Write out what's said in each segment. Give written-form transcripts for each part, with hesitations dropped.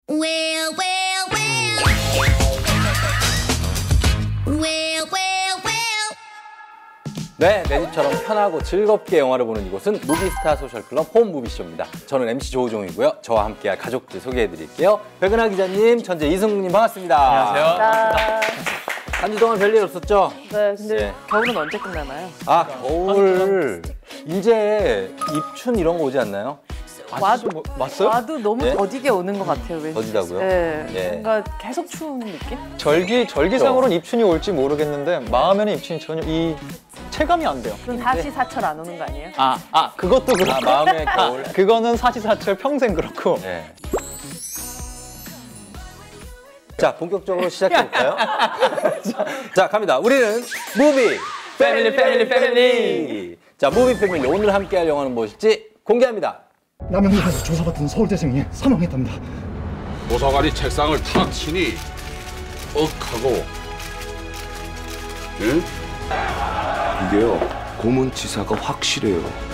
Well, well, well. Well, well, well. 네, 내 집처럼 편하고 즐겁게 영화를 보는 이곳은 무비스타 소셜클럽 홈무비쇼입니다. 저는 MC 조우종이고요. 저와 함께할 가족들 소개해드릴게요. 백은하 기자님, 천재 이승국님 반갑습니다. 안녕하세요. 한 주 동안 별일 없었죠? 네, 근데 네. 겨울은 언제 끝나나요? 아, 겨울 이제 입춘 이런 거 오지 않나요? 와도 왔어요? 와도 너무 네? 더디게 오는 것 같아요. 왠지. 더디다고요? 네, 네. 뭔가 계속 추운 느낌? 절기상으로는 입춘이 올지 모르겠는데 마음에는 입춘이 전혀 이 체감이 안 돼요. 그럼 사시사철 안 오는 거 아니에요? 그것도 그렇고. 아, 마음의 겨울. 그거는 사시사철 평생 그렇고. 네. 자, 본격적으로 시작해볼까요? 자, 갑니다. 우리는 무비 패밀리. 자, 무비 패밀리. 오늘 함께할 영화는 무엇일지 공개합니다. 남영역에서 조사받던 서울대생이 사망했답니다. 도서관이 책상을 탁 치니 억하고 응? 이게요, 고문치사가 확실해요.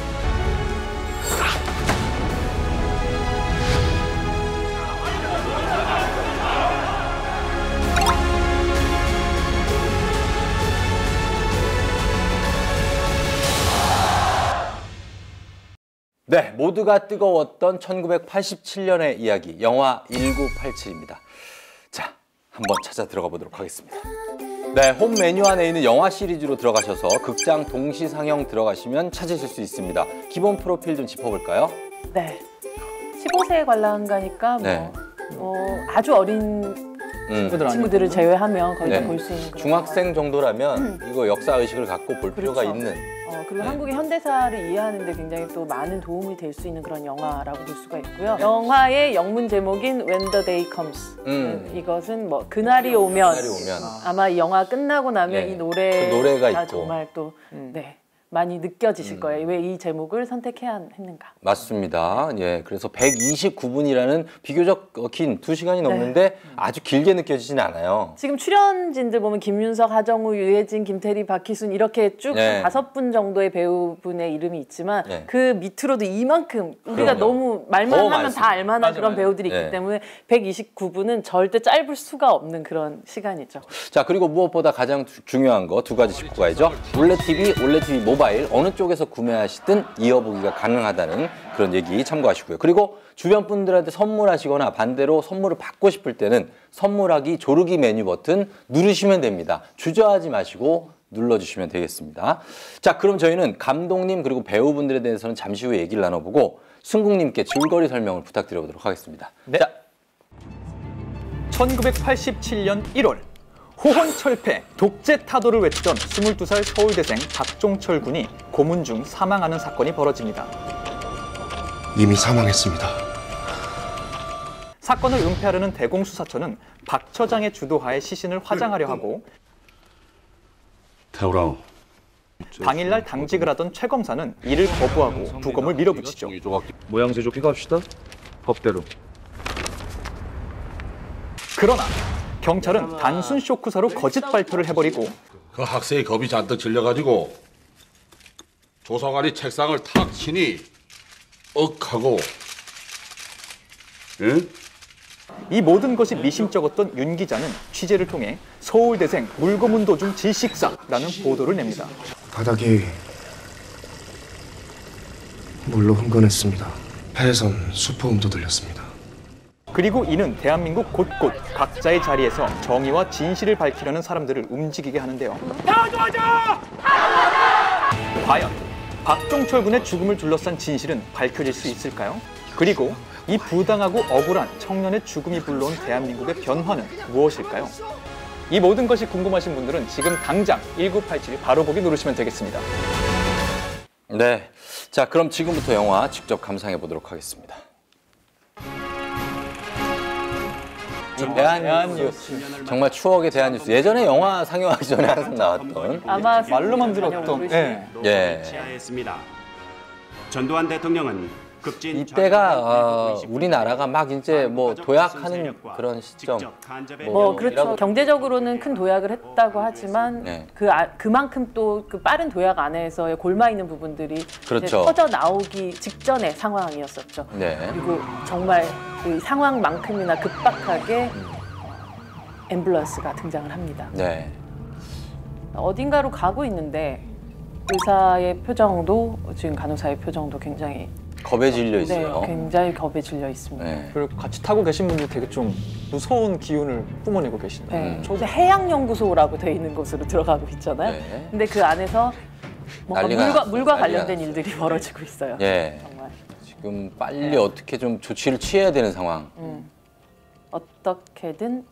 네, 모두가 뜨거웠던 1987년의 이야기, 영화 1987입니다. 자, 한번 찾아 들어가 보도록 하겠습니다. 네, 홈 메뉴 안에 있는 영화 시리즈로 들어가셔서 극장 동시 상영 들어가시면 찾으실 수 있습니다. 기본 프로필 좀 짚어볼까요? 네. 15세에 관람가니까 네. 아주 어린 친구들을 제외하면 거의 네. 다 볼 수 있는 그런 중학생 정도라면 이거 역사 의식을 갖고 볼 필요가 그렇죠. 있는. 그리고 네. 한국의 현대사를 이해하는 데 굉장히 또 많은 도움이 될 수 있는 그런 영화라고 볼 수가 있고요. 영화의 영문 제목인 When the Day Comes. 이것은 뭐 그날이 오면. 아마 이 영화 끝나고 나면 네. 이 노래가 그 노래가 있고. 정말 또 네, 많이 느껴지실 거예요. 왜 이 제목을 선택해야 했는가. 맞습니다. 예, 그래서 129분이라는 비교적 긴 2시간이 넘는데 아주 길게 느껴지진 않아요. 지금 출연진들 보면 김윤석, 하정우, 유해진, 김태리, 박희순 이렇게 쭉 네. 5분 정도의 배우분의 이름이 있지만 네. 그 밑으로도 이만큼 우리가 그럼요. 너무 말만 하면 많습니다. 다 알만한 그런 배우들이 네. 있기 때문에 129분은 절대 짧을 수가 없는 그런 시간이죠. 자, 그리고 무엇보다 가장 중요한 거 2가지 짚고 가야죠. 올레TV, 올레TV 모바일 어느 쪽에서 구매하시든 이어보기가 가능하다는 그런 얘기 참고하시고요. 그리고 주변 분들한테 선물하시거나 반대로 선물을 받고 싶을 때는 선물하기 조르기 메뉴 버튼 누르시면 됩니다. 주저하지 마시고 눌러주시면 되겠습니다. 자, 그럼 저희는 감독님 그리고 배우분들에 대해서는 잠시 후에 얘기를 나눠보고 승국님께 줄거리 설명을 부탁드려보도록 하겠습니다. 네. 자, 1987년 1월 호헌철폐, 독재 타도를 외치던 22살 서울대생 박종철 군이 고문 중 사망하는 사건이 벌어집니다. 이미 사망했습니다. 사건을 은폐하려는 대공수사처는 박 처장의 주도하에 시신을 화장하려 하고 태우라. 당일날 당직을 하던 최 검사는 이를 거부하고 부검을 밀어붙이죠. 모양새조 픽합시다. 법대로. 그러나 경찰은 단순 쇼크사로 거짓 발표를 해버리고 그 학생이 겁이 잔뜩 질려가지고 조사관이 책상을 탁 치니 억하고 응? 이 모든 것이 미심쩍었던 윤 기자는 취재를 통해 서울대생 물고문 도중 질식사라는 보도를 냅니다. 바닥이 물로 흥건했습니다. 폐에선 수포음도 들렸습니다. 그리고 이는 대한민국 곳곳 각자의 자리에서 정의와 진실을 밝히려는 사람들을 움직이게 하는데요. 과연 박종철 군의 죽음을 둘러싼 진실은 밝혀질 수 있을까요? 그리고 이 부당하고 억울한 청년의 죽음이 불러온 대한민국의 변화는 무엇일까요? 이 모든 것이 궁금하신 분들은 지금 당장 1987 바로 보기 누르시면 되겠습니다. 네. 자, 그럼 지금부터 영화 직접 감상해 보도록 하겠습니다. 대한뉴스. 정말 추억의 대한뉴스. 예전에 영화 상영하기 전에 항상 나왔던. 아마 말로만 들었던. 예. 전두환 대통령은 이때가 우리나라가 막 이제 뭐 도약하는 그런 시점. 그렇죠. 경제적으로는 큰 도약을 했다고 하지만 네. 그만큼 또 그 빠른 도약 안에서의 골마 있는 부분들이 그렇죠. 이제 터져 나오기 직전의 상황이었었죠. 네. 그리고 정말 그 상황만큼이나 급박하게 앰뷸런스가 등장을 합니다. 네. 어딘가로 가고 있는데 의사의 표정도 지금 간호사의 표정도 굉장히 겁에 질려 있어요. 네, 굉장히 겁에 질려 있습니다. 네. 그리고 같이 타고 계신 분들 되게 좀 무서운 기운을 뿜어내고 계시네요. 네. 이제 해양연구소라고 돼 있는 곳으로 들어가고 있잖아요. 네. 근데 그 안에서 뭔가 난리가 물과 났어요. 관련된 난리가 일들이 벌어지고 있어요. 예. 정말 지금 빨리 어떻게 좀 조치를 취해야 되는 상황. 어떻게든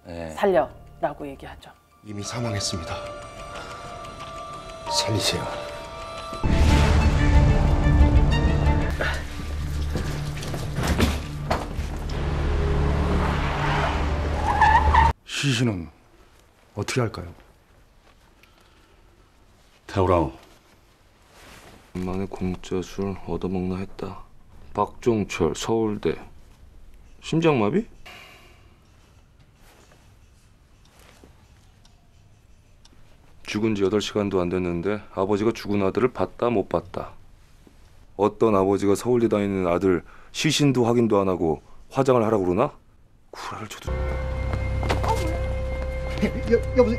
네. 살려라고 얘기하죠. 이미 사망했습니다. 살리세요. 시신은 어떻게 할까요? 태우라우. 만에 공짜술 얻어먹나 했다. 박종철 서울대. 심장마비? 죽은 지 8시간도 안 됐는데 아버지가 죽은 아들을 봤다 못 봤다. 어떤 아버지가 서울대 다니는 아들 시신도 확인도 안 하고 화장을 하라고 그러나? 구라를 쳐도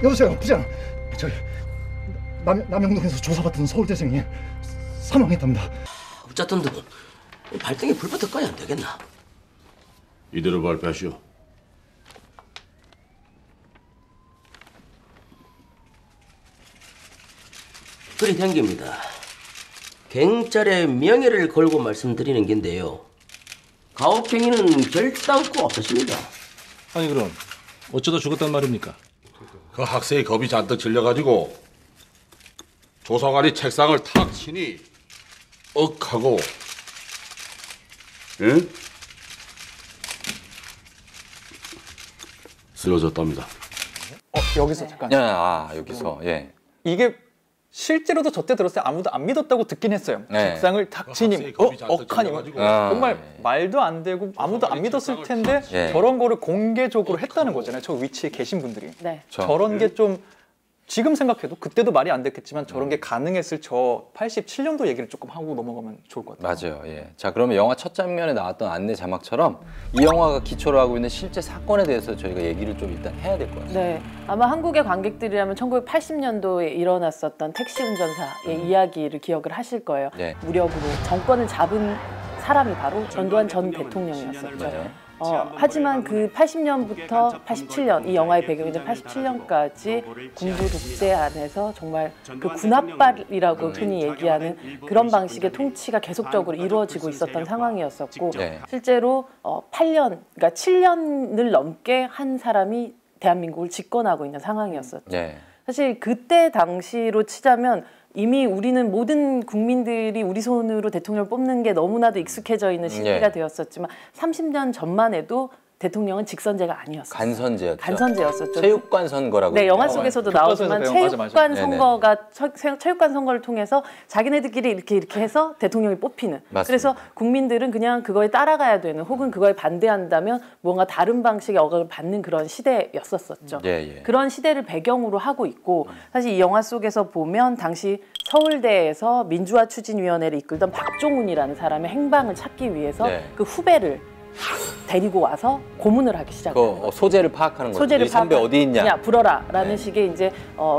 여보세요, 부장. 저희 남영동에서 조사받던 서울대생이 사망했답니다. 어쨌든 발등에 불 붙을 거야 안 되겠나? 이대로 발표하시오. 그리 된 겁니다. 경찰의 명예를 걸고 말씀드리는 건데요. 가혹행위는 결단코 없었습니다. 아니 그럼 어쩌다 죽었단 말입니까? 그 학생이 겁이 잔뜩 질려가지고 조사관이 책상을 탁 치니 하고 응? 쓰러졌답니다. 여기서 잠깐. 여기서 예. 이게 실제로도 저 때 들었어요. 아무도 안 믿었다고 듣긴 했어요. 네. 책상을 탁 치니 억하니 정말 말도 안 되고 아무도 안 믿었을 텐데 예. 저런 거를 공개적으로 했다는 거잖아요. 저 위치에 계신 분들이. 네. 저런 게 좀 지금 생각해도 그때도 말이 안 됐겠지만 저런 게 가능했을 저 87년도 얘기를 조금 하고 넘어가면 좋을 것 같아요. 맞아요. 예. 자, 그러면 영화 첫 장면에 나왔던 안내 자막처럼 이 영화가 기초로 하고 있는 실제 사건에 대해서 저희가 얘기를 좀 일단 해야 될 것 같아요. 네, 아마 한국의 관객들이라면 1980년도에 일어났었던 택시 운전사의 이야기를 기억을 하실 거예요. 네. 무력으로 정권을 잡은 사람이 바로 전두환 전 대통령이었었죠. 네. 하지만 그 80년부터 87년, 이 영화의 배경이 된 87년까지 군부 독재 안에서 정말 그 군합발이라고 흔히 얘기하는 그런 방식의 통치가 계속적으로 이루어지고 있었던 상황이었었고 네. 실제로 8년, 그러니까 7년을 넘게 한 사람이 대한민국을 집권하고 있는 상황이었었죠. 네. 사실 그때 당시로 치자면 이미 우리는 모든 국민들이 우리 손으로 대통령을 뽑는 게 너무나도 익숙해져 있는 시기가 네. 되었었지만 30년 전만 해도 대통령은 직선제가 아니었어요. 간선제였죠. 간선제였었죠. 체육관 선거라고. 네, 영화 속에서도 나오지만 체육관 맞아. 선거가 체육관 선거를 통해서 자기네들끼리 이렇게 해서 대통령이 뽑히는. 맞습니다. 그래서 국민들은 그냥 그거에 따라가야 되는 혹은 그거에 반대한다면 뭔가 다른 방식의 억압을 받는 그런 시대였었죠. 예. 그런 시대를 배경으로 하고 있고 사실 이 영화 속에서 보면 당시 서울대에서 민주화추진위원회를 이끌던 박종훈이라는 사람의 행방을 찾기 위해서 네. 그 후배를 데리고 와서 고문을 하기 시작해요. 그 소재를 파악하는 거죠. 소재를 이 선배 어디 있냐? 불어라라는 네. 식의 이제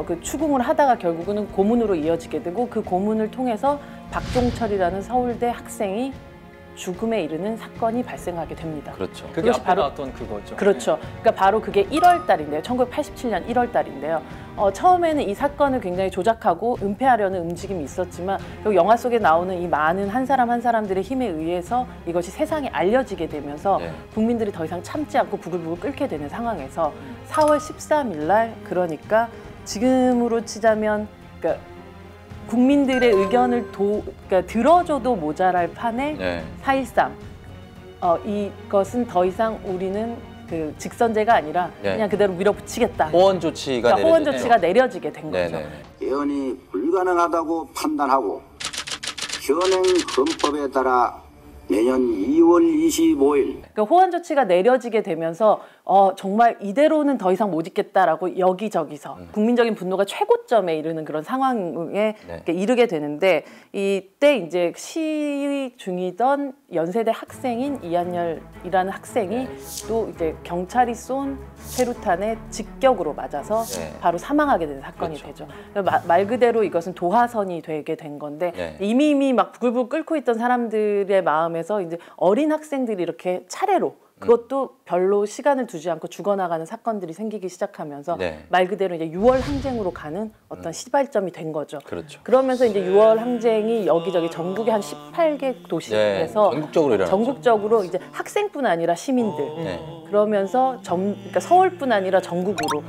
그 추궁을 하다가 결국은 고문으로 이어지게 되고 그 고문을 통해서 박종철이라는 서울대 학생이 죽음에 이르는 사건이 발생하게 됩니다. 그렇죠. 그게 앞에 나왔던 그거죠. 그렇죠. 그러니까 바로 그게 1월 달인데요. 1987년 1월 달인데요. 처음에는 이 사건을 굉장히 조작하고 은폐하려는 움직임이 있었지만 결국 영화 속에 나오는 이 많은 한 사람 한 사람들의 힘에 의해서 이것이 세상에 알려지게 되면서 네. 국민들이 더 이상 참지 않고 부글부글 끓게 되는 상황에서 4월 13일 날 그러니까 지금으로 치자면 그러니까 국민들의 의견을 그러니까 들어줘도 모자랄 판에 네. 4.13 이것은 더 이상 우리는 그 직선제가 아니라 네. 그냥 그대로 밀어붙이겠다. 호원 조치가 그러니까 호원 조치가 내려지게 된 거죠. 네네. 예언이 불가능하다고 판단하고 현행 헌법에 따라 내년 2월 25일 그러니까 호환 조치가 내려지게 되면서 정말 이대로는 더 이상 못 있겠다라고 여기저기서 국민적인 분노가 최고점에 이르는 그런 상황에 이르게 되는데 이때 이제 시위 중이던 연세대 학생인 이한열이라는 학생이 또 이제 경찰이 쏜 최루탄에 직격으로 맞아서 바로 사망하게 되는 사건이 되죠. 그러니까 말 그대로 이것은 도하선이 되게 된 건데 이미 막 부글부글 끓고 있던 사람들의 마음에서 이제 어린 학생들이 이렇게 차례로 그것도 별로 시간을 두지 않고 죽어나가는 사건들이 생기기 시작하면서 말 그대로 이제 6월 항쟁으로 가는 어떤 시발점이 된 거죠. 그렇죠. 그러면서 이제 6월 항쟁이 여기저기 전국의 한 18개 도시에서 전국적으로 이제 학생뿐 아니라 시민들 그러면서 그러니까 서울뿐 아니라 전국으로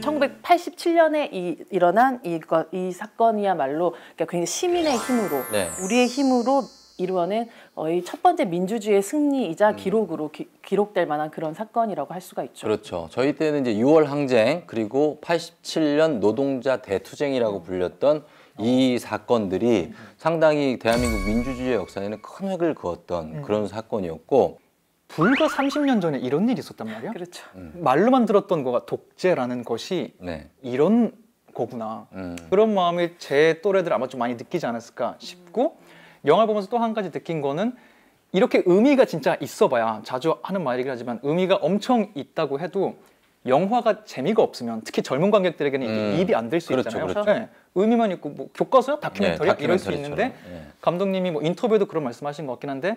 1987년에 일어난 이 사건이야말로 그러니까 굉장히 시민의 힘으로 우리의 힘으로 이루어낸 이 첫 번째 민주주의의 승리이자 기록으로 기록될 만한 그런 사건이라고 할 수가 있죠. 그렇죠. 저희 때는 이제 6월 항쟁 그리고 87년 노동자 대투쟁이라고 불렸던 이 사건들이 상당히 대한민국 민주주의 역사에는 큰 획을 그었던 그런 사건이었고 불과 30년 전에 이런 일이 있었단 말이야? 그렇죠. 말로만 들었던 거가 독재라는 것이 이런 거구나. 그런 마음이 제 또래들 아마 좀 많이 느끼지 않았을까 싶고 영화를 보면서 또 한 가지 느낀 거는 이렇게 의미가 진짜 있어봐야 자주 하는 말이긴 하지만 의미가 엄청 있다고 해도 영화가 재미가 없으면 특히 젊은 관객들에게는 이게 입이 안 될 수 있잖아요. 그렇죠. 의미만 있고 뭐 교과서요? 다큐멘터리야? 이럴 수 있는데 감독님이 뭐 인터뷰에도 그런 말씀하신 것 같긴 한데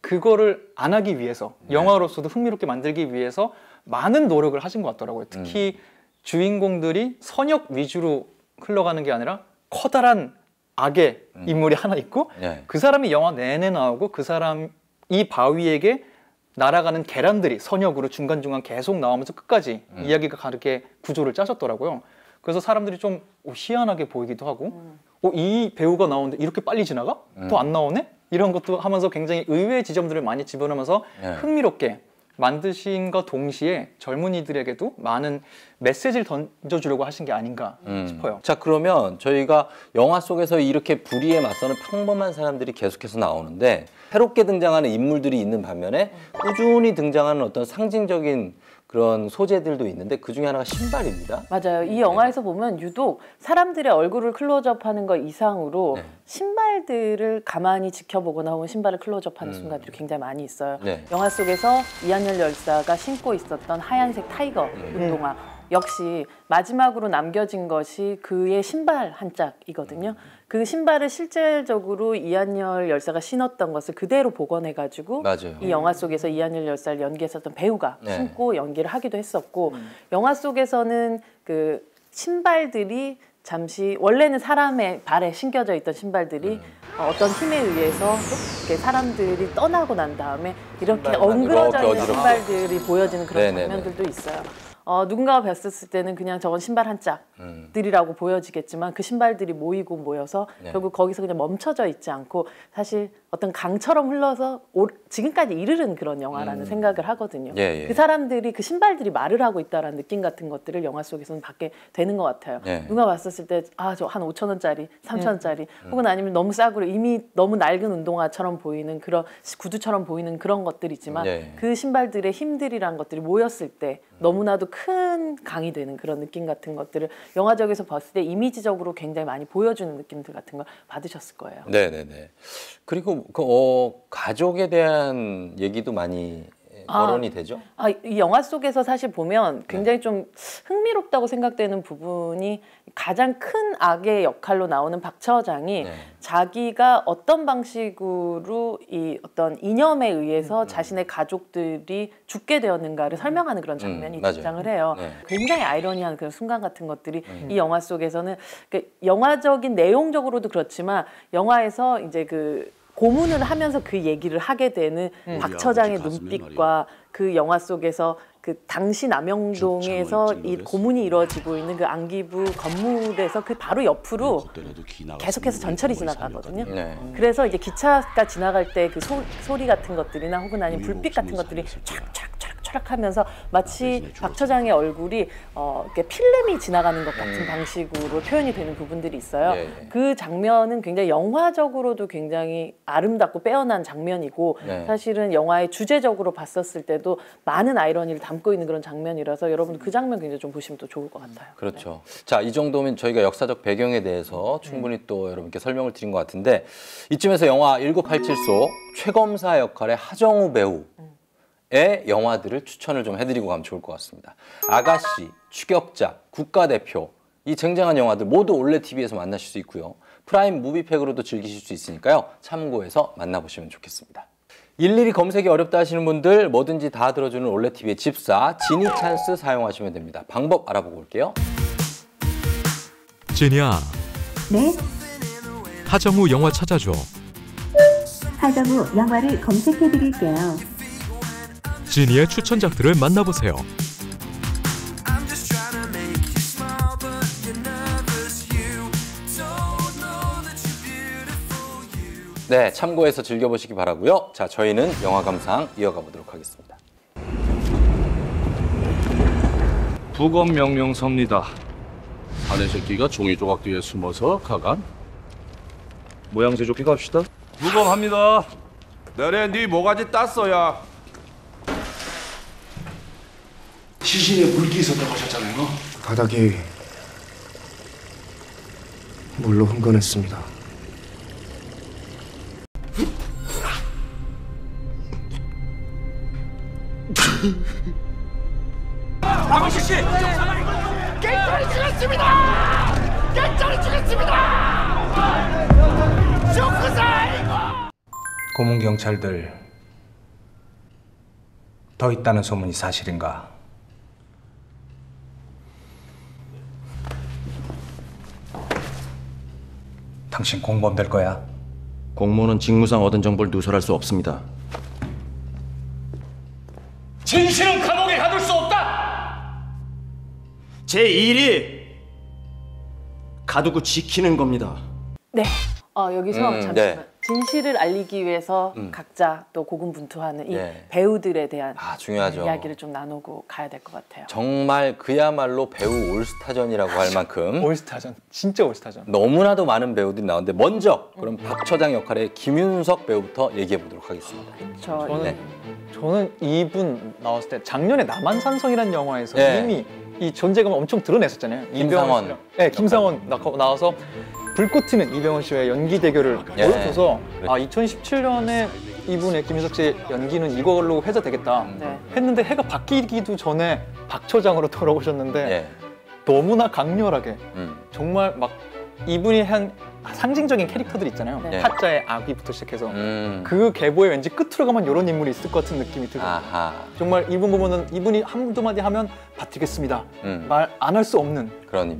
그거를 안 하기 위해서 영화로서도 흥미롭게 만들기 위해서 많은 노력을 하신 것 같더라고요. 특히 주인공들이 선역 위주로 흘러가는 게 아니라 커다란 악의 인물이 하나 있고 그 사람이 영화 내내 나오고 그 사람 이 바위에게 날아가는 계란들이 선역으로 중간중간 계속 나오면서 끝까지 이야기가 가르게 구조를 짜셨더라고요. 그래서 사람들이 좀 희한하게 보이기도 하고 이 배우가 나오는데 이렇게 빨리 지나가? 또 안 나오네? 이런 것도 하면서 굉장히 의외의 지점들을 많이 집어넣으면서 흥미롭게 만드신과 동시에 젊은이들에게도 많은 메시지를 던져주려고 하신 게 아닌가 싶어요. 자, 그러면 저희가 영화 속에서 이렇게 불의에 맞서는 평범한 사람들이 계속해서 나오는데 새롭게 등장하는 인물들이 있는 반면에 꾸준히 등장하는 어떤 상징적인 그런 소재들도 있는데 그 중에 하나가 신발입니다. 맞아요. 이 영화에서 보면 유독 사람들의 얼굴을 클로즈업하는 것 이상으로 신발들을 가만히 지켜보거나 혹은 신발을 클로즈업하는 순간들이 굉장히 많이 있어요. 영화 속에서 이한열 열사가 신고 있었던 하얀색 타이거 운동화 역시 마지막으로 남겨진 것이 그의 신발 한 짝이거든요. 그 신발을 실질적으로 이한열 열사가 신었던 것을 그대로 복원해가지고 이 영화 속에서 이한열 열사를 연기했었던 배우가 신고 연기를 하기도 했었고 영화 속에서는 그 신발들이 잠시 원래는 사람의 발에 신겨져 있던 신발들이 어떤 힘에 의해서 이렇게 사람들이 떠나고 난 다음에 이렇게 엉그러져 있는 신발들이 보여지는 그런 장면들도 있어요. 누군가가 뵀었을 때는 그냥 저건 신발 한 짝들이라고 보여지겠지만 그 신발들이 모이고 모여서 결국 거기서 그냥 멈춰져 있지 않고 사실 어떤 강처럼 흘러서 지금까지 이르는 그런 영화라는 생각을 하거든요. 그 사람들이 그 신발들이 말을 하고 있다라는 느낌 같은 것들을 영화 속에서는 받게 되는 것 같아요. 누가 봤었을 때 저 한 5,000원짜리, 3,000원짜리 혹은 아니면 너무 싸구려 이미 너무 낡은 운동화처럼 보이는 그런 구두처럼 보이는 그런 것들이지만 그 신발들의 힘들이란 것들이 모였을 때 너무나도 큰 강이 되는 그런 느낌 같은 것들을 영화적에서 봤을 때 이미지적으로 굉장히 많이 보여주는 느낌들 같은 걸 받으셨을 거예요. 네네네. 그리고 가족에 대한 얘기도 많이 거론이 되죠? 이 영화 속에서 사실 보면 굉장히 좀 흥미롭다고 생각되는 부분이 가장 큰 악의 역할로 나오는 박 처장이 자기가 어떤 방식으로 이 어떤 이념에 의해서 자신의 가족들이 죽게 되었는가를 설명하는 그런 장면이 등장을 해요. 굉장히 아이러니한 그런 순간 같은 것들이 이 영화 속에서는 영화적인 내용적으로도 그렇지만 영화에서 이제 그 고문을 하면서 그 얘기를 하게 되는 박 처장의 눈빛과 그 영화 속에서 그 당시 남영동에서 이 고문이 이루어지고 있는 그 안기부 건물에서 그 바로 옆으로 계속해서 전철이 지나가거든요. 그래서 이제 기차가 지나갈 때 그 소리 같은 것들이나 혹은 아니면 불빛 같은 것들이 촥촥촥촥 촤락하면서 마치 박 처장의 얼굴이 이렇게 필름이 지나가는 것 같은 방식으로 표현이 되는 부분들이 있어요. 그 장면은 굉장히 영화적으로도 굉장히 아름답고 빼어난 장면이고 사실은 영화의 주제적으로 봤었을 때도 많은 아이러니를 담고 있는 그런 장면이라서 여러분 그 장면 굉장히 좀 보시면 또 좋을 것 같아요. 그렇죠. 자, 이 정도면 저희가 역사적 배경에 대해서 충분히 또 여러분께 설명을 드린 것 같은데 이쯤에서 영화 1987 속 최검사 역할의 하정우 배우의 영화들을 추천을 좀 해드리고 가면 좋을 것 같습니다. 아가씨, 추격자, 국가대표 이 쟁쟁한 영화들 모두 올레TV에서 만나실 수 있고요. 프라임 무비팩으로도 즐기실 수 있으니까요. 참고해서 만나보시면 좋겠습니다. 일일이 검색이 어렵다 하시는 분들 뭐든지 다 들어주는 올레TV의 집사 지니찬스 사용하시면 됩니다. 방법 알아보고 올게요. 지니야. 네? 하정우 영화 찾아줘. 하정우 영화를 검색해드릴게요. 지니의 추천작들을 만나보세요. 네, 참고해서 즐겨보시기 바라고요. 자, 저희는 영화 감상 이어가 보도록 하겠습니다. 부검 명령 섭니다. 사내 새끼가 종이 조각 뒤에 숨어서 가간? 모양새 좋게 갑시다. 부검합니다. 내래 네 모가지 땄어야. 시신에 물기 있었다고 하셨잖아요. 바닥에 물로 흥건했습니다. 박원식 씨! 갱짜리 죽였습니다! 갱짜리 죽였습니다! 쇼크사! 고문 경찰들 더 있다는 소문이 사실인가? 당신 공범 될 거야? 공무원은 직무상 얻은 정보를 누설할 수 없습니다. 진실은 감옥에 가둘 수 없다! 제 일이 가두고 지키는 겁니다. 네. 여기서 잠시만. 네. 진실을 알리기 위해서 각자 또 고군분투하는 이 배우들에 대한 중요하죠. 이야기를 좀 나누고 가야 될 것 같아요. 정말 그야말로 배우 올스타전이라고 할 만큼 올스타전, 진짜 올스타전. 너무나도 많은 배우들이 나오는데 먼저 그럼 박 처장 역할의 김윤석 배우부터 얘기해 보도록 하겠습니다. 저는 이분 나왔을 때 작년에 남한산성이라는 영화에서 네. 이미 이 존재감을 엄청 드러냈었잖아요. 김상원. 씨랑. 네, 김상원 나와서 불꽃 튀는 이병헌 씨와의 연기 대결을 보여줘서 2017년에 이분의 김윤석 씨의 연기는 이걸로 회자되겠다 했는데 해가 바뀌기도 전에 박 처장으로 돌아오셨는데 너무나 강렬하게 정말 막 이분이 한 상징적인 캐릭터들 있잖아요. 타짜의 아기부터 시작해서 그 계보에 왠지 끝으로 가면 이런 인물이 있을 것 같은 느낌이 들고 정말 이분 보면은 이분이 한두 마디 하면 버티겠습니다. 말 안 할 수 없는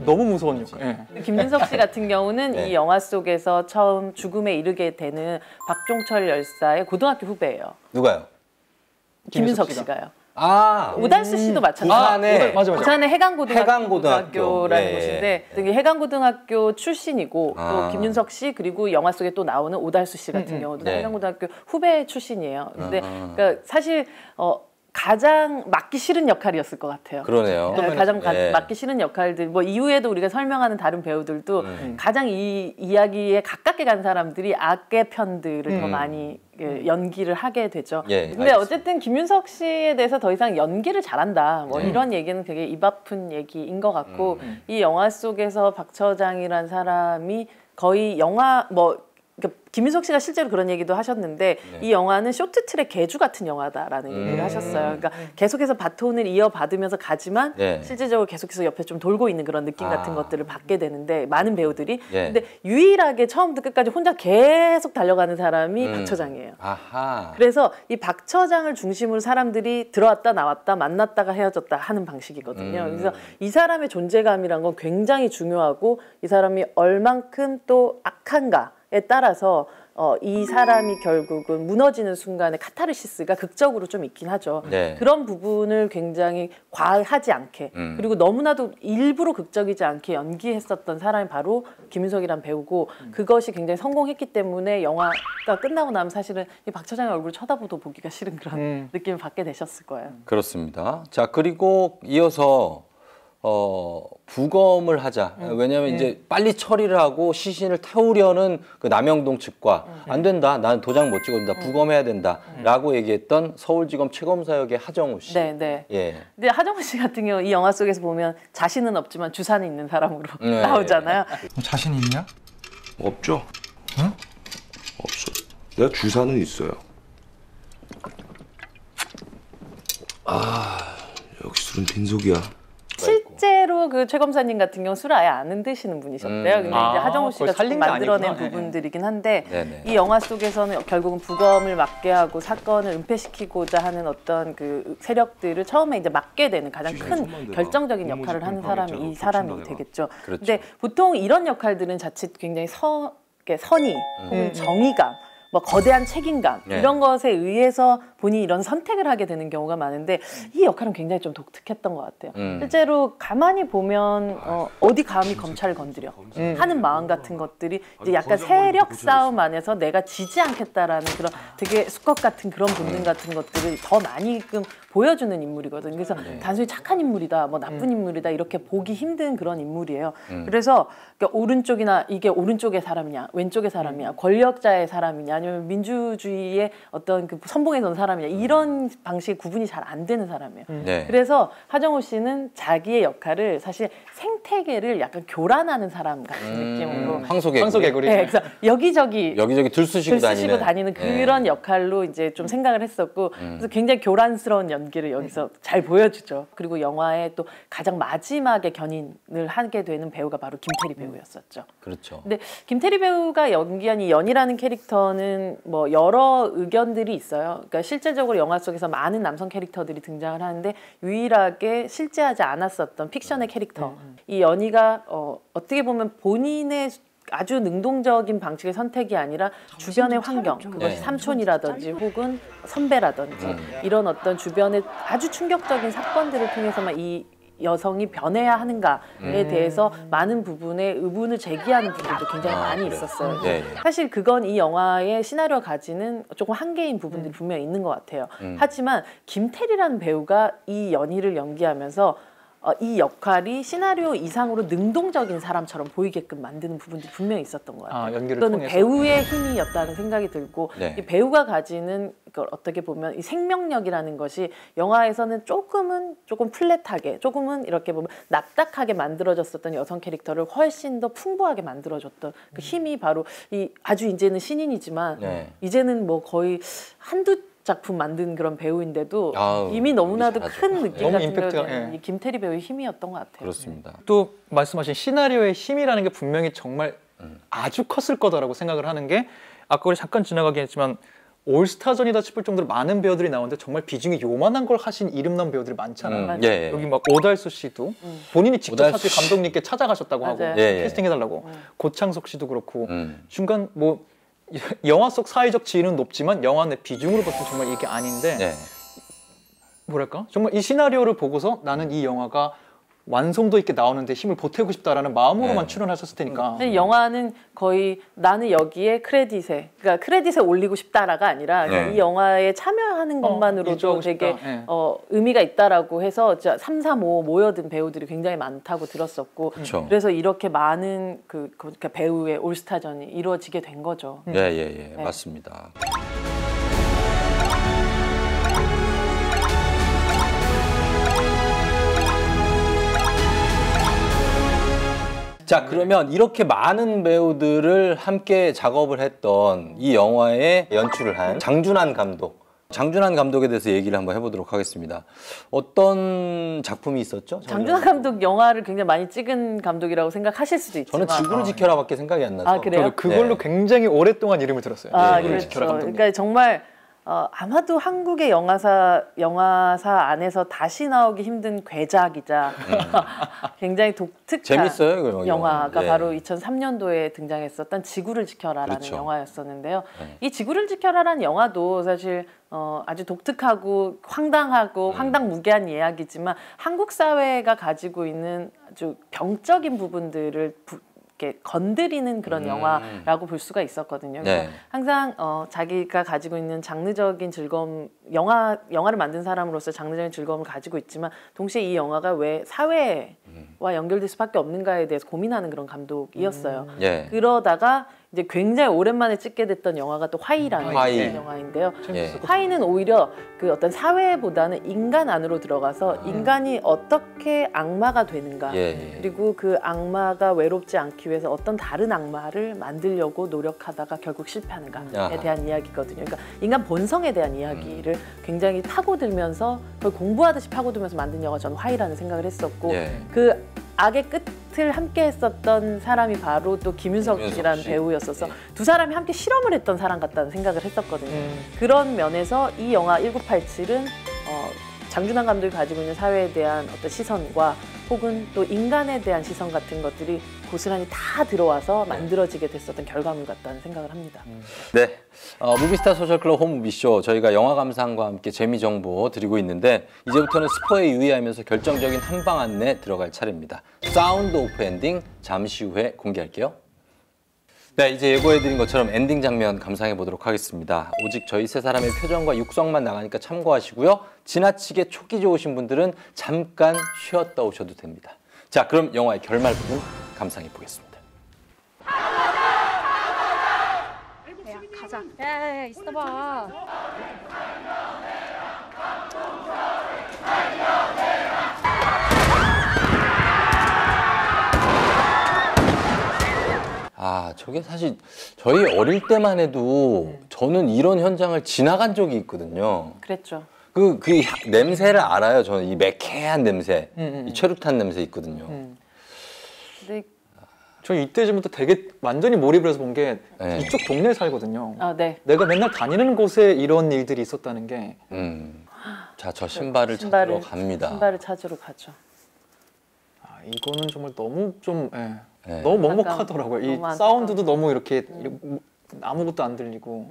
너무 무서운 역할. 김윤석 씨 같은 경우는 이 영화 속에서 처음 죽음에 이르게 되는 박종철 열사의 고등학교 후배예요. 누가요? 김윤석 씨가요. 아, 오달수 씨도 마찬가지예요. 맞아. 부산의 해강고등학교라는 해강고등학교. 곳인데 해강고등학교 출신이고 또 김윤석 씨 그리고 영화 속에 또 나오는 오달수 씨 같은 경우도 해강고등학교 후배 출신이에요. 근데 그러니까 사실 가장 맡기 싫은 역할이었을 것 같아요. 그러네요. 가장 맡기 싫은 역할들 뭐 이후에도 우리가 설명하는 다른 배우들도 가장 이 이야기에 가깝게 간 사람들이 악의 편들을 더 많이 연기를 하게 되죠. 근데 어쨌든 김윤석 씨에 대해서 더 이상 연기를 잘한다 뭐 이런 얘기는 되게 입 아픈 얘기인 것 같고 이 영화 속에서 박 처장이란 사람이 거의 영화 그러니까 김윤석 씨가 실제로 그런 얘기도 하셨는데 이 영화는 쇼트트랙 개주 같은 영화다라는 얘기를 하셨어요. 그러니까 계속해서 바톤을 이어받으면서 가지만 실제적으로 계속해서 옆에 좀 돌고 있는 그런 느낌 같은 것들을 받게 되는데 많은 배우들이 근데 유일하게 처음부터 끝까지 혼자 계속 달려가는 사람이 박 처장이에요. 그래서 이 박 처장을 중심으로 사람들이 들어왔다 나왔다 만났다가 헤어졌다 하는 방식이거든요. 그래서 이 사람의 존재감이란 건 굉장히 중요하고 이 사람이 얼만큼 또 악한가 에 따라서 이 사람이 결국은 무너지는 순간에 카타르시스가 극적으로 좀 있긴 하죠. 네. 그런 부분을 굉장히 과하지 않게 그리고 너무나도 일부러 극적이지 않게 연기했었던 사람이 바로 김윤석이란 배우고 그것이 굉장히 성공했기 때문에 영화가 끝나고 나면 사실은 이 박 처장의 얼굴을 쳐다보도 보기가 싫은 그런 느낌을 받게 되셨을 거예요. 그렇습니다. 자, 그리고 이어서 부검을 하자. 왜냐하면 이제 빨리 처리를 하고 시신을 태우려는 그 남영동 측과 안 된다. 난 도장 못 찍어준다. 부검해야 된다라고 얘기했던 서울지검 최검사 역의 하정우 씨. 네, 네. 예. 근데 하정우 씨 같은 경우 이 영화 속에서 보면 자신은 없지만 주사는 있는 사람으로 나오잖아요. 자신 있냐? 없죠. 응? 없어. 내가 주사는 있어요. 아, 역시 술은 빈속이야. 실제로 그 최 검사님 같은 경우 술을 아예 안 드시는 분이셨대요. 근데 이제 하정우 씨가 조금 만들어낸 부분들이긴 한데 네네. 이 영화 속에서는 결국은 부검을 맡게 하고 사건을 은폐시키고자 하는 어떤 그 세력들을 처음에 이제 맡게 되는 가장 큰 결정적인 역할을 하는 사람이 이 사람이 되겠죠. 그렇죠. 근데 보통 이런 역할들은 자칫 굉장히 선의 혹은 정의감 뭐 거대한 책임감 네. 이런 것에 의해서 본인이 이런 선택을 하게 되는 경우가 많은데 이 역할은 굉장히 좀 독특했던 것 같아요. 실제로 가만히 보면 어디 감히 검찰을 건드려 하는 마음 같은 것들이 이제 약간 세력 싸움 안에서 내가 지지 않겠다라는 그런 되게 수컷 같은 그런 본능 같은 것들을 더 많이 보여주는 인물이거든요. 그래서 단순히 착한 인물이다, 뭐 나쁜 인물이다 이렇게 보기 힘든 그런 인물이에요. 그래서 그러니까 오른쪽이나 이게 오른쪽의 사람이냐, 왼쪽의 사람이냐, 권력자의 사람이냐, 아니면 민주주의의 어떤 그 선봉에 선 사람이냐 이런 방식의 구분이 잘 안 되는 사람이에요. 네. 그래서 하정우 씨는 자기의 역할을 사실 생태계를 약간 교란하는 사람 같은 느낌으로 황소개구리. 네, 그래서 여기저기 들쑤시고 다니는 그런 역할로 이제 좀 생각을 했었고 그래서 굉장히 교란스러운 연기를 여기서 잘 보여주죠. 그리고 영화의 또 가장 마지막에 견인을 하게 되는 배우가 바로 김태리 배우였었죠. 그렇죠. 근데 김태리 배우가 연기한 이 연이라는 캐릭터는 뭐 여러 의견들이 있어요. 그러니까 실제적으로 영화 속에서 많은 남성 캐릭터들이 등장을 하는데 유일하게 실제하지 않았었던 픽션의 캐릭터. 이 연이가 어떻게 보면 본인의 아주 능동적인 방식의 선택이 아니라 주변의 환경, 그것이 삼촌이라든지 혹은 선배라든지 이런 어떤 주변의 아주 충격적인 사건들을 통해서만 이 여성이 변해야 하는가에 대해서 많은 부분에 의문을 제기하는 분들도 굉장히 많이 있었어요. 네. 사실 그건 이 영화의 시나리오가 가지는 조금 한계인 부분들이 분명히 있는 것 같아요. 하지만 김태리라는 배우가 이 연희를 연기하면서 이 역할이 시나리오 이상으로 능동적인 사람처럼 보이게끔 만드는 부분들이 분명히 있었던 것 같아요. 그건 배우의 힘이었다는 생각이 들고 이 배우가 가지는 걸 어떻게 보면 이 생명력이라는 것이 영화에서는 조금 플랫하게 조금은 이렇게 보면 납작하게 만들어졌었던 여성 캐릭터를 훨씬 더 풍부하게 만들어줬던 그 힘이 바로 이 아주 이제는 신인이지만 이제는 뭐 거의 한두 작품 만든 그런 배우인데도 이미 너무나도 큰 느낌 같은 경우는 이 김태리 배우의 힘이었던 것 같아요. 그렇습니다. 또 말씀하신 시나리오의 힘이라는 게 분명히 정말 아주 컸을 거다라고 생각을 하는 게 아까 우리 잠깐 지나가긴 했지만 올스타전이다 싶을 정도로 많은 배우들이 나오는데 정말 비중이 요만한 걸 하신 이름난 배우들이 많잖아요. 여기 막 오달수 씨도 본인이 직접 사실 감독님께 찾아가셨다고 하고 캐스팅해달라고 고창석 씨도 그렇고 중간 뭐 영화 속 사회적 지위는 높지만 영화 내 비중으로 봤을 때 정말 이게 아닌데 뭐랄까? 정말 이 시나리오를 보고서 나는 이 영화가 완성도 있게 나오는데 힘을 보태고 싶다라는 마음으로만 출연하셨을 테니까. 영화는 거의 나는 여기에 그러니까 크레딧에 올리고 싶다라가 아니라 이 영화에 참여하는 것만으로도 되게 의미가 있다라고 해서 3, 4, 5 모여든 배우들이 굉장히 많다고 들었었고 그래서 이렇게 많은 그러니까 배우의 올스타전이 이루어지게 된 거죠. 맞습니다. 자, 그러면 이렇게 많은 배우들을 함께 작업을 했던 이 영화에 연출을 한 장준환 감독에 대해서 얘기를 한번 해보도록 하겠습니다. 어떤 작품이 있었죠? 장준환 감독 영화를 굉장히 많이 찍은 감독이라고 생각하실 수도 있지만 저는 지구를 지켜라밖에 생각이 안 나서. 그래요? 그걸로 굉장히 오랫동안 이름을 들었어요. 그렇죠. 그러니까 정말 아마도 한국의 영화사 안에서 다시 나오기 힘든 괴작이자 굉장히 독특한 재밌어요, 영화가 예. 바로 2003년도에 등장했었던 지구를 지켜라라는 그렇죠. 영화였었는데요. 이 지구를 지켜라라는 영화도 사실 아주 독특하고 황당하고 황당무계한 이야기지만 한국 사회가 가지고 있는 아주 병적인 부분들을 이렇게 건드리는 그런 영화라고 볼 수가 있었거든요. 그래서 항상 자기가 가지고 있는 장르적인 즐거움, 영화를 만든 사람으로서 장르적인 즐거움을 가지고 있지만 동시에 이 영화가 왜 사회와 연결될 수밖에 없는가에 대해서 고민하는 그런 감독이었어요. 그러다가 이제 굉장히 오랜만에 찍게 됐던 영화가 또 화이라는 영화인데요. 화이는 오히려 그 어떤 사회보다는 인간 안으로 들어가서 인간이 어떻게 악마가 되는가 그리고 그 악마가 외롭지 않기 위해서 어떤 다른 악마를 만들려고 노력하다가 결국 실패하는가에 대한 이야기거든요. 그러니까 인간 본성에 대한 이야기를 굉장히 파고들면서 그걸 공부하듯이 파고들면서 만든 영화가 저는 화이라는 생각을 했었고 그 악의 끝을 함께 했었던 사람이 바로 또 김윤석이라는 배우였어서 두 사람이 함께 실험을 했던 사람 같다는 생각을 했었거든요. 그런 면에서 이 영화 1987은 장준환 감독이 가지고 있는 사회에 대한 어떤 시선과 혹은 또 인간에 대한 시선 같은 것들이 고스란히 다 들어와서 만들어지게 됐었던 결과물 같다는 생각을 합니다. 네, 무비스타 소셜클럽 홈무비쇼 저희가 영화 감상과 함께 재미 정보 드리고 있는데 이제부터는 스포에 유의하면서 결정적인 한방 안내 들어갈 차례입니다. 사운드 오프 엔딩 잠시 후에 공개할게요. 네, 이제 예고해드린 것처럼 엔딩 장면 감상해 보도록 하겠습니다. 오직 저희 세 사람의 표정과 육성만 나가니까 참고하시고요. 지나치게 촉이 좋으신 분들은 잠깐 쉬었다 오셔도 됩니다. 자, 그럼 영화의 결말 부분 감상해 보겠습니다. 야, 가자. 야, 있어봐. 저게 사실 저희 어릴 때만 해도 저는 이런 현장을 지나간 적이 있거든요. 그랬죠. 그 냄새를 알아요. 저는 이 매캐한 냄새, 이 최루탄 냄새 있거든요. 근데 저 이때쯤부터 되게 완전히 몰입을 해서 본 게 이쪽 동네에 살거든요. 내가 맨날 다니는 곳에 이런 일들이 있었다는 게. 자, 저 신발을 찾으러 갑니다. 신발을 찾으러 가죠. 이거는 정말 너무 좀 너무 먹먹하더라고요. 이 사운드도 너무 이렇게 아무것도 안 들리고.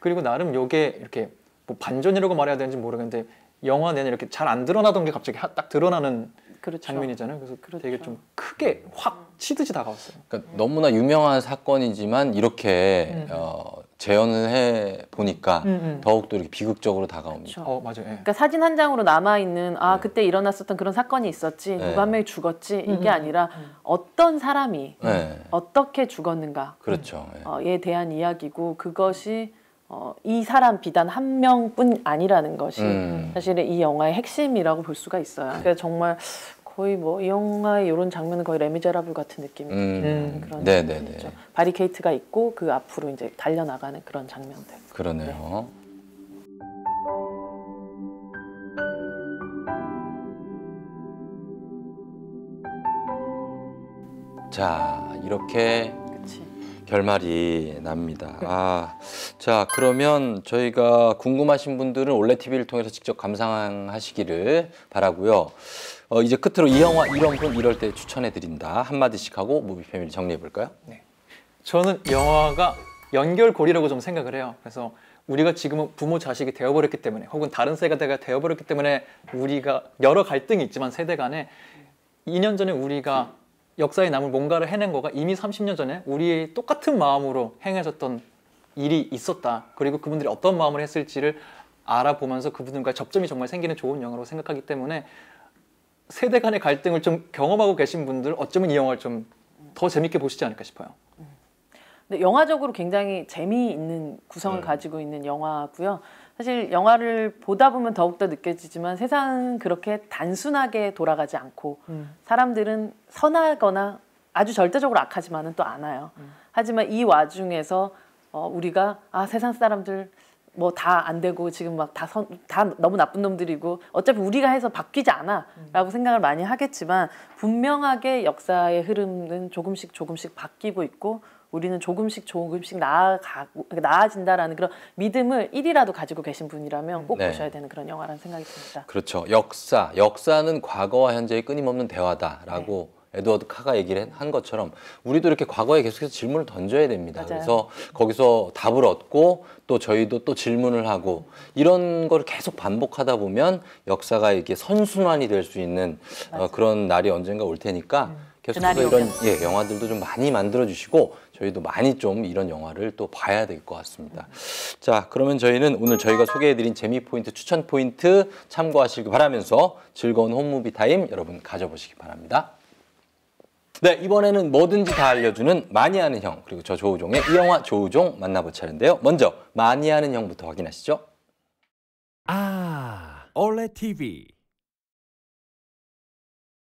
그리고 나름 요게 이렇게 뭐 반전이라고 말해야 되는지 모르겠는데 영화 내내 이렇게 잘 안 드러나던 게 갑자기 딱 드러나는 장면이잖아요. 그래서 되게 좀 크게 확 치듯이 다가왔어요. 그러니까 너무나 유명한 사건이지만 이렇게 재현을 해 보니까 더욱더 이렇게 비극적으로 다가옵니다. 맞아요. 그러니까 사진 한 장으로 남아 있는 그때 일어났었던 그런 사건이 있었지, 누가 한 명이 죽었지 이게 아니라 어떤 사람이 어떻게 죽었는가, 그렇죠. 에 대한 이야기고 그것이 이 사람 비단 한 명뿐 아니라는 것이 사실은 이 영화의 핵심이라고 볼 수가 있어요. 그러니까 정말 거의 뭐 이 영화의 이런 장면은 거의 레미제라블 같은 느낌이 그런 장면이죠. 바리케이트가 있고 그 앞으로 이제 달려나가는 그런 장면들. 그러네요. 자, 이렇게 결말이 납니다. 자, 그러면 저희가 궁금하신 분들은 올레TV를 통해서 직접 감상하시기를 바라고요. 이제 끝으로 이 영화 이런 분 이럴 때 추천해드린다 한마디씩 하고 무비 패밀리 정리해볼까요? 네. 저는 영화가 연결고리라고 좀 생각을 해요. 그래서 우리가 지금은 부모 자식이 되어버렸기 때문에 혹은 다른 세대가 되어버렸기 때문에 우리가 여러 갈등이 있지만 세대 간에 2년 전에 우리가 역사에 남을 뭔가를 해낸 거가 이미 30년 전에 우리의 똑같은 마음으로 행해졌던 일이 있었다. 그리고 그분들이 어떤 마음을 했을지를 알아보면서 그분들과 접점이 정말 생기는 좋은 영화라고 생각하기 때문에 세대 간의 갈등을 좀 경험하고 계신 분들 어쩌면 이 영화를 좀 더 재밌게 보시지 않을까 싶어요. 근데 영화적으로 굉장히 재미있는 구성을 가지고 있는 영화고요. 사실 영화를 보다 보면 더욱더 느껴지지만 세상은 그렇게 단순하게 돌아가지 않고 사람들은 선하거나 아주 절대적으로 악하지만은 또 않아요. 하지만 이 와중에서 우리가 세상 사람들 뭐 다 안 되고 지금 막 다 너무 나쁜 놈들이고 어차피 우리가 해서 바뀌지 않아 라고 생각을 많이 하겠지만 분명하게 역사의 흐름은 조금씩 바뀌고 있고 우리는 조금씩 나아진다라는 그런 믿음을 1이라도 가지고 계신 분이라면 꼭 네. 보셔야 되는 그런 영화라는 생각이 듭니다. 그렇죠. 역사는 과거와 현재의 끊임없는 대화다라고 에드워드 카가 얘기를 한 것처럼 우리도 이렇게 과거에 계속해서 질문을 던져야 됩니다. 맞아요. 그래서 거기서 답을 얻고 또 저희도 또 질문을 하고 이런 걸 계속 반복하다 보면 역사가 이게 선순환이 될 수 있는 그런 날이 언젠가 올 테니까 계속해서 이런 영화들도 좀 많이 만들어 주시고 저희도 많이 좀 이런 영화를 또 봐야 될 것 같습니다. 자, 그러면 저희는 오늘 저희가 소개해드린 재미 포인트, 추천 포인트 참고하시길 바라면서 즐거운 홈무비 타임 여러분 가져보시기 바랍니다. 네, 이번에는 뭐든지 다 알려주는 많이 아는 형, 그리고 저 조우종의 이 영화 조우종 만나볼 차례인데요. 먼저 많이 아는 형부터 확인하시죠. 올레 TV